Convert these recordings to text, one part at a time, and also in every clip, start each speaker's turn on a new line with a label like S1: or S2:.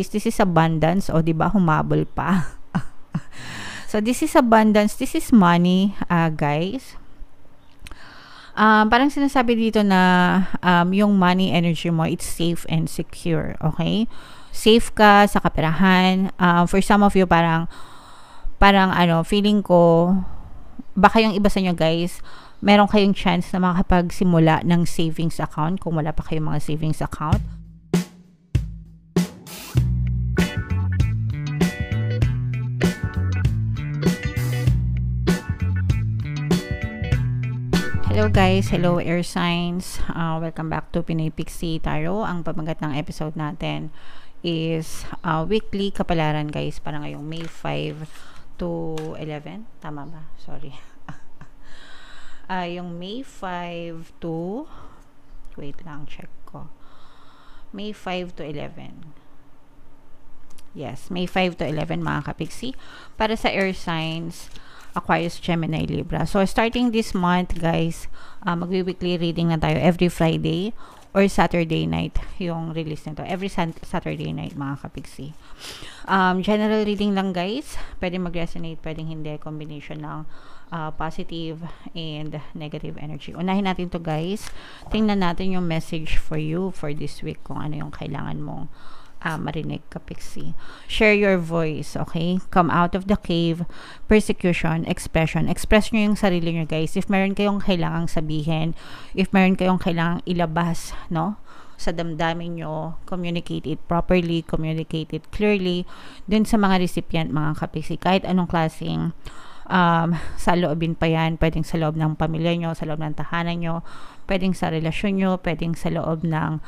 S1: This is abundance, o 'di ba humabol pa. So this is abundance, this is money, guys. Parang sinasabi dito na yung money energy mo, it's safe and secure, okay? Safe ka sa kaperahan. For some of you, parang feeling ko, baka yung iba sa inyo guys, meron kayong chance na makapagsimula ng savings account kung wala pa kayong mga savings account. Hello guys, hello air signs. Welcome back to Pinoy Pixie Tarot. Ang pamagat ng episode natin is weekly kapalaran guys, para ngayong May 5 to 11. Tama ba? Sorry. Yung May 5 to, wait lang, check ko. May 5 to 11. Yes, May 5 to 11 mga kapixie. Para sa air signs, Aquarius, Gemini, Libra. So, starting this month, guys, magwi-weekly reading na tayo every Friday or Saturday night yung release nito. Every Saturday night, mga kapixie. General reading lang, guys. Pwede mag-resonate, pwedeng hindi. Combination ng positive and negative energy. Unahin natin to guys. Tingnan natin yung message for you for this week, kung ano yung kailangan mong marinig kapixie. Share your voice, okay? Come out of the cave. Persecution, expression. Express nyo yung sarili nyo guys. If meron kayong kailangang sabihin, if meron kayong kailangang ilabas, no? Sa damdamin nyo, communicate it properly, communicate it clearly. Dun sa mga recipient, mga kapixie, kahit anong klaseng sa loobin pa yan, pwedeng sa loob ng pamilya nyo, sa loob ng tahanan nyo, pwedeng sa relasyon nyo, pwedeng sa loob ng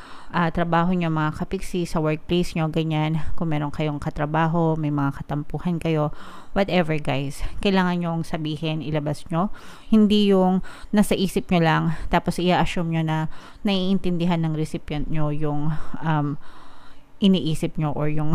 S1: trabaho nyo mga kapixie, sa workplace nyo, ganyan. Kung meron kayong katrabaho, may mga katampuhan kayo, whatever guys, kailangan nyong sabihin, ilabas nyo. Hindi yung nasa isip nyo lang, tapos i-assume nyo na naiintindihan ng recipient nyo yung iniisip nyo or yung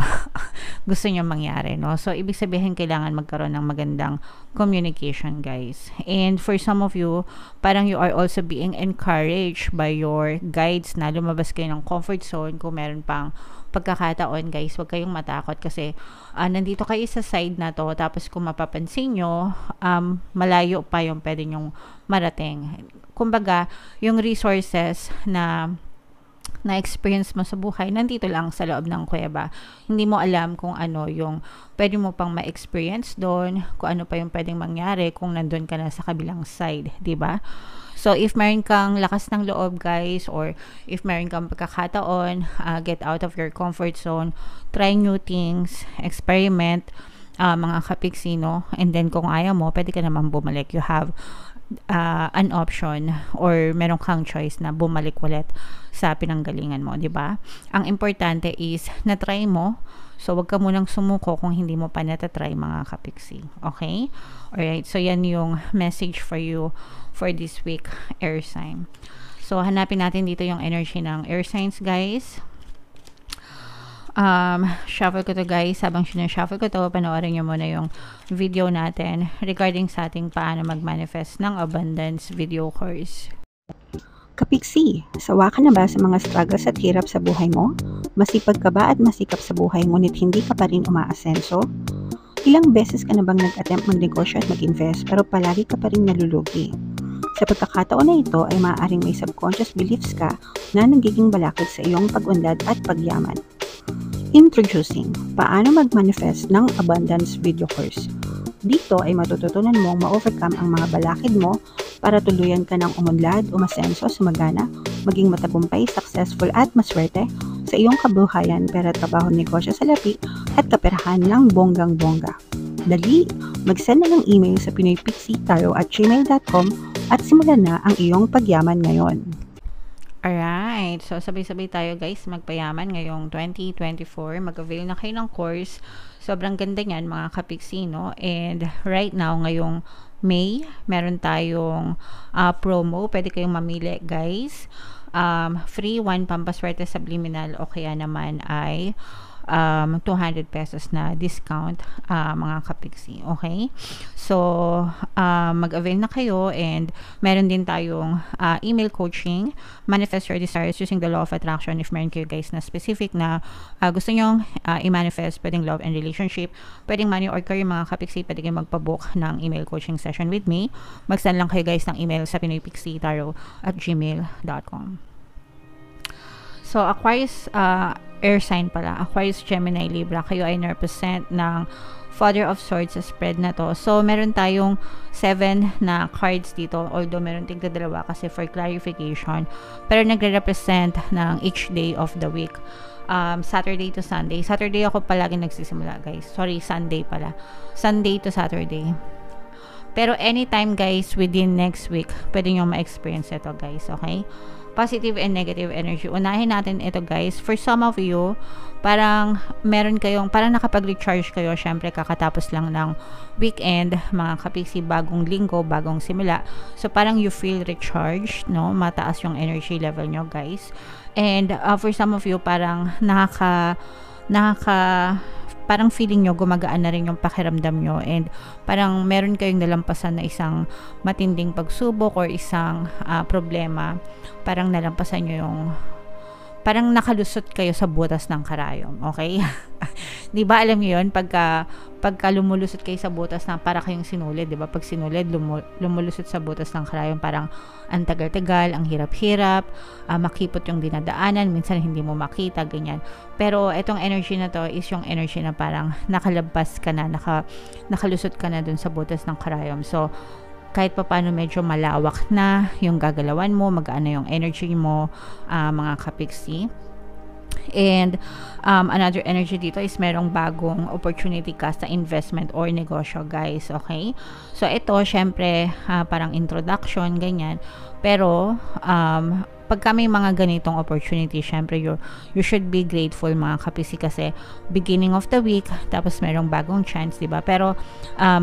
S1: gusto nyo mangyari, no? So, ibig sabihin, kailangan magkaroon ng magandang communication, guys. And for some of you, parang you are also being encouraged by your guides na lumabas kayo ng comfort zone. Kung meron pang pagkakataon, guys, huwag kayong matakot kasi nandito kayo sa side na to, tapos kung mapapansin nyo, malayo pa yung pwede nyong marating. Kumbaga, yung resources na-experience mo sa buhay, nandito lang sa loob ng kuweba. Hindi mo alam kung ano yung pwede mo pang ma-experience doon, kung ano pa yung pwedeng mangyari kung nandun ka na sa kabilang side, di ba? So, if meron kang lakas ng loob, guys, or if meron kang pagkakataon, get out of your comfort zone, try new things, experiment, mga kapixie, no? And then, kung ayaw mo, pwede ka naman bumalik. You have an option or meron kang choice na bumalik ulit sa pinanggalingan mo, di ba? Ang importante is na-try mo. So, wag ka munang sumuko kung hindi mo pa natatry, mga kapixie. Okay? Alright. So, yan yung message for you for this week, air sign. So, hanapin natin dito yung energy ng air signs, guys. Shuffle ko to guys. Habang sinashuffle ko to, panoorin nyo muna yung video natin regarding sa ating paano mag-manifest ng abundance video course.
S2: Kapixie, sawa ka na ba sa mga struggles at hirap sa buhay mo? Masipag ka ba at masikap sa buhay ngunit hindi ka pa rin umaasenso? Ilang beses ka na bang nag-attempt magnegosyo at mag-invest pero palagi ka pa rin nalulugi? Sa pagkakataon na ito ay maaaring may subconscious beliefs ka na nagiging balakid sa iyong pag-unlad at pagyaman. Introducing, paano mag-manifest ng abundance video course. Dito ay matututunan mong ma-overcome ang mga balakid mo para tuluyan ka ng umunlad, umasenso, sumagana, maging matagumpay, successful at maswerte sa iyong kabuhayan, pera, trabaho, negosyo, salapi at kaperahan ng bonggang-bongga. Dali, mag-send na ng email sa pinoypixie@gmail.com at simulan na ang iyong pagyaman ngayon.
S1: Alright, so sabay-sabay tayo guys magpayaman ngayong 2024. Mag-avail na kayo ng course. Sobrang ganda niyan mga kapixie, no? And right now, ngayong May, meron tayong promo. Pwede kayong mamili guys. Free 1 pampaswerte subliminal o kaya naman ay 200 pesos na discount, mga kapiksi. Okay? So, mag-avail na kayo, and meron din tayong email coaching, manifest your desires using the law of attraction. If meron kayo guys na specific na gusto nyong i-manifest, pwedeng love and relationship, pwedeng money or career, mga kapiksi, pwede kayo magpabook ng email coaching session with me. Mag-send lang kayo guys ng email sa pinoypixietarot@gmail.com. So, Aquarius, air sign pala. Aquarius, Gemini, Libra. Kayo ay represent ng Father of Swords sa spread na to. So, meron tayong 7 na cards dito. Although, meron tigda dalawa kasi for clarification. Pero, nagre-represent ng each day of the week. Saturday to Sunday. Saturday ako palagi nagsisimula, guys. Sorry, Sunday pala. Sunday to Saturday. Pero, anytime, guys, within next week, pwede nyo ma-experience ito, guys. Okay? Positive and negative energy. Unahin natin ito, guys. For some of you, parang meron kayong, parang nakapag-recharge kayo. Syempre, kakatapos lang ng weekend, mga kapiksi, bagong linggo, bagong simula. So, parang you feel recharged, no? Mataas yung energy level nyo, guys. And for some of you, parang parang feeling nyo gumagaan na rin yung pakiramdam nyo, and parang meron kayong nalampasan na isang matinding pagsubok or isang problema. Parang nalampasan nyo yung, parang nakalusot kayo sa butas ng karayom. Okay? Di ba alam niyo yun, pagka lumulusot kayo sa butas na para kayong sinulid, di ba? Pag sinulid, lumulusot sa butas ng karayom, parang ang tagal-tagal, ang hirap-hirap, makipot yung dinadaanan, minsan hindi mo makita, ganyan. Pero itong energy na to is yung energy na parang nakalabas ka na, nakalusot ka na dun sa butas ng karayom. So, kahit pa paano medyo malawak na yung gagalawan mo, magaan na yung energy mo, mga kapiksi. And another energy dito is merong bagong opportunity ka sa investment or negosyo, guys. Okay? So, ito, syempre, parang introduction, ganyan. Pero, pagka may mga ganitong opportunity, syempre, you should be grateful, mga kapisi, kasi beginning of the week, tapos merong bagong chance, diba? Pero,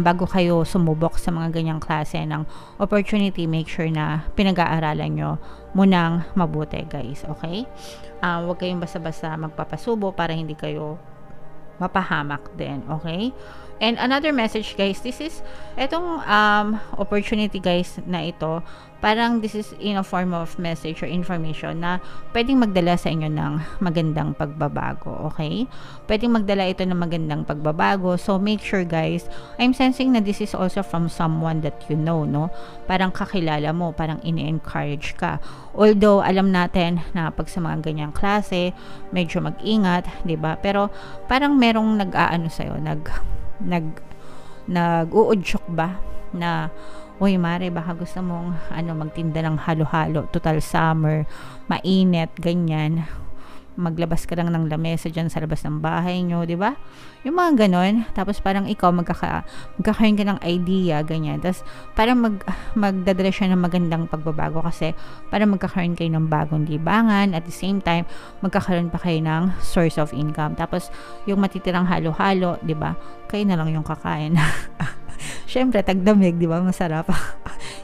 S1: bago kayo sumubok sa mga ganyang klase ng opportunity, make sure na pinag-aaralan nyo munang mabuti, guys. Okay? Huwag kayong basta-basta magpapasubo para hindi kayo mapahamak din. Okay? And another message, guys, this is etong opportunity, guys, na ito, parang this is in a form of message or information na pwedeng magdala sa inyo ng magandang pagbabago. Okay? Pwedeng magdala ito ng magandang pagbabago. So, make sure, guys, I'm sensing na this is also from someone that you know, no? Parang kakilala mo, parang ini-encourage ka. Although, alam natin na pag sa mga ganyang klase, medyo mag-ingat, diba? Pero, parang merong nag-aano sa'yo, nag-uudyok ba na, uy, Mare, baka gusto mong magtinda ng halo-halo, total summer, mainit, ganyan, maglabas ka lang ng lamesa dyan sa labas ng bahay nyo, di ba? Yung mga ganon. Tapos parang ikaw magkakaroon ka ng idea, ganyan. Tapos parang magdadala siya ng magandang pagbabago kasi parang magkakaroon kayo ng bagong libangan. At the same time, magkakaroon pa kayo ng source of income. Tapos yung matitirang halo-halo, di ba? Kayo na lang yung kakain. Syempre, tagdamig, di ba? Masarap.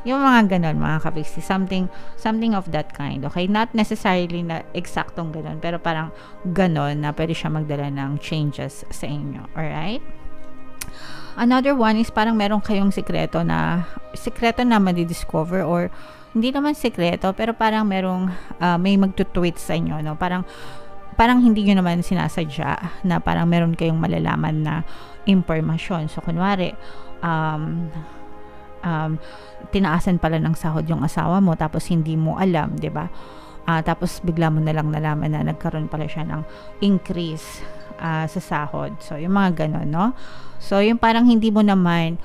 S1: Yung mga ganon, mga kapiksi. Something of that kind. Okay? Not necessarily na eksaktong ganon, pero parang ganon na pwede siya magdala ng changes sa inyo. Alright? Another one is parang meron kayong sikreto na madidiscover, or hindi naman sikreto, pero parang merong may magtutweet sa inyo, no? Parang hindi nyo naman sinasadya na parang meron kayong malalaman na impormasyon. So, kunwari, tinaasan pala ng sahod yung asawa mo, tapos hindi mo alam, di ba? Tapos bigla mo na lang nalaman na nagkaroon pala siya ng increase sa sahod. So, yung mga ganon, no? So, yung parang hindi mo naman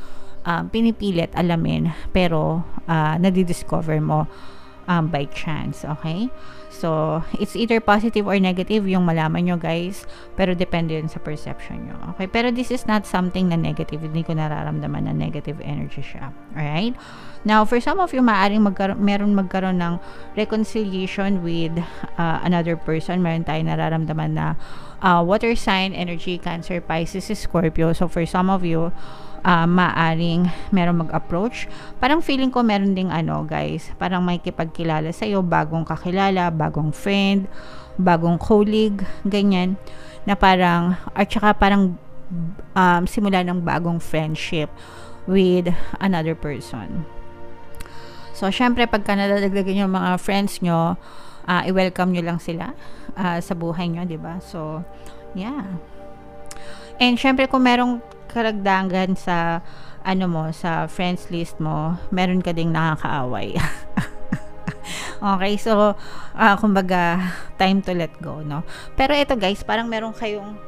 S1: pinipilit alamin, pero nadidiscover mo by chance. Okay? So, it's either positive or negative yung malaman nyo, guys. Pero depende yun sa perception nyo. Okay? Pero this is not something na negative. Hindi ko nararamdaman na negative energy siya. Alright? Now, for some of you, maaaring meron magkaroon ng reconciliation with another person. Meron tayong nararamdaman na water sign, energy, Cancer, Pisces, Scorpio. So, for some of you, maaring meron mag-approach. Parang feeling ko meron ding guys, parang may kipagkilala sa'yo, bagong kakilala, bagong friend, bagong colleague, ganyan, na parang, at saka parang simula ng bagong friendship with another person. So, syempre, pagka nadadagdagan yung mga friends nyo, i-welcome nyo lang sila sa buhay nyo, diba? So, yeah. And syempre, kung merong karagdagan sa sa friends list mo, meron ka ding nakakaaway. Okay, so kumbaga time to let go, no? Pero ito guys, parang meron kayong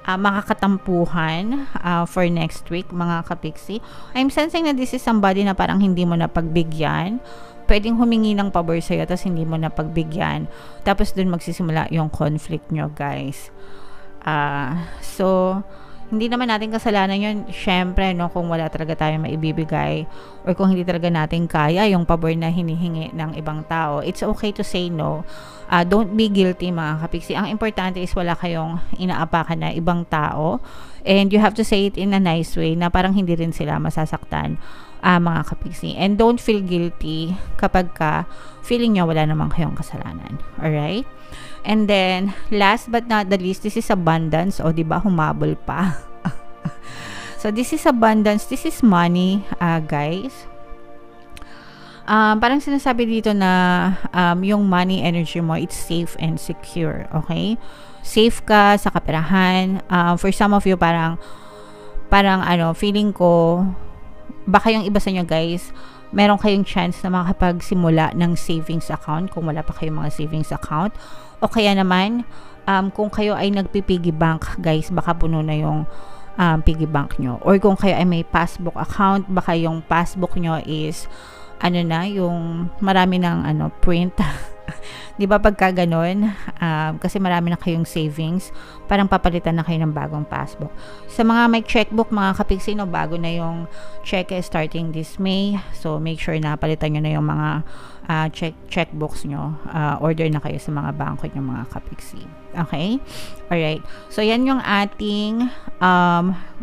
S1: makakatampuhan for next week, mga kapiksi. I'm sensing na this is somebody na parang hindi mo na pagbigyan. Pwedeng humingi ng pabor sa'yo tapos hindi mo na pagbigyan. Tapos dun magsisimula yung conflict nyo, guys. So hindi naman natin kasalanan yun, syempre, no, kung wala talaga tayong maibibigay or kung hindi talaga natin kaya yung pabor na hinihingi ng ibang tao. It's okay to say no. Don't be guilty, mga kapiksi. Ang importante is wala kayong inaapakan na ibang tao, and you have to say it in a nice way na parang hindi rin sila masasaktan, mga kapiksi. And don't feel guilty kapag feeling nyo wala naman kayong kasalanan. Alright? And then, last but not the least, this is abundance. O, diba, humabol pa. So, this is abundance. This is money, guys. Parang sinasabi dito na yung money energy mo, it's safe and secure. Okay? Safe ka sa kaperahan. For some of you, parang feeling ko, baka yung iba sa inyo, guys, meron kayong chance na makapagsimula ng savings account kung wala pa kayong mga savings account. O kaya naman, kung kayo ay nagpipiggy bank, guys, baka puno na yung piggy bank nyo. Or kung kayo ay may passbook account, baka yung passbook nyo is, yung marami ng print. Di ba pagka ganun, kasi marami na kayong savings, parang papalitan na kayo ng bagong passbook. Sa mga may checkbook, mga kapiksi, no, bago na yung cheque starting this May. So, make sure na palitan nyo na yung mga checkbooks nyo. Order na kayo sa mga bangko nyo, mga kapiksi. Okay? Alright. So, yan yung ating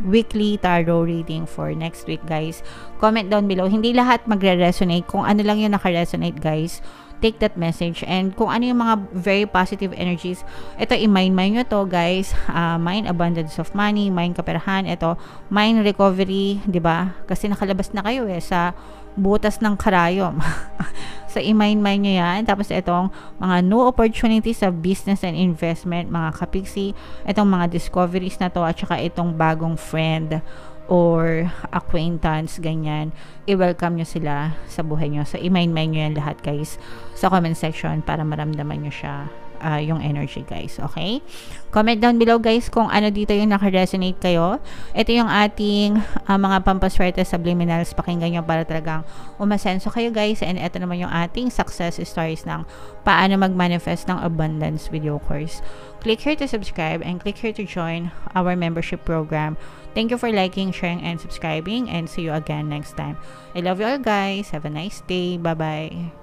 S1: weekly tarot reading for next week, guys. Comment down below. Hindi lahat magre-resonate. Kung ano lang yung naka-resonate, guys, take that message. And kung ano yung mga very positive energies, ito, i-mind nyo to, guys. Mind abundance of money, mind kaperahan, ito, mind recovery, diba? Kasi nakalabas na kayo sa butas ng karayom. So, i-mind nyo yan. Tapos, itong mga new opportunities sa business and investment, mga kapiksi, itong mga discoveries na to, at saka itong bagong friend or acquaintance, ganyan, i-welcome nyo sila sa buhay nyo. So, i-mind nyo yan lahat, guys, sa comment section para maramdaman nyo siya, yung energy, guys. Okay? Comment down below, guys, kung ano dito yung naka-resonate kayo. Ito yung ating mga pampaswerte subliminals. Pakinggan nyo para talagang umasenso kayo, guys. And ito naman yung ating success stories ng paano mag-manifest ng abundance video course. Click here to subscribe and click here to join our membership program. Thank you for liking, sharing, and subscribing, and see you again next time. I love you all, guys. Have a nice day. Bye-bye.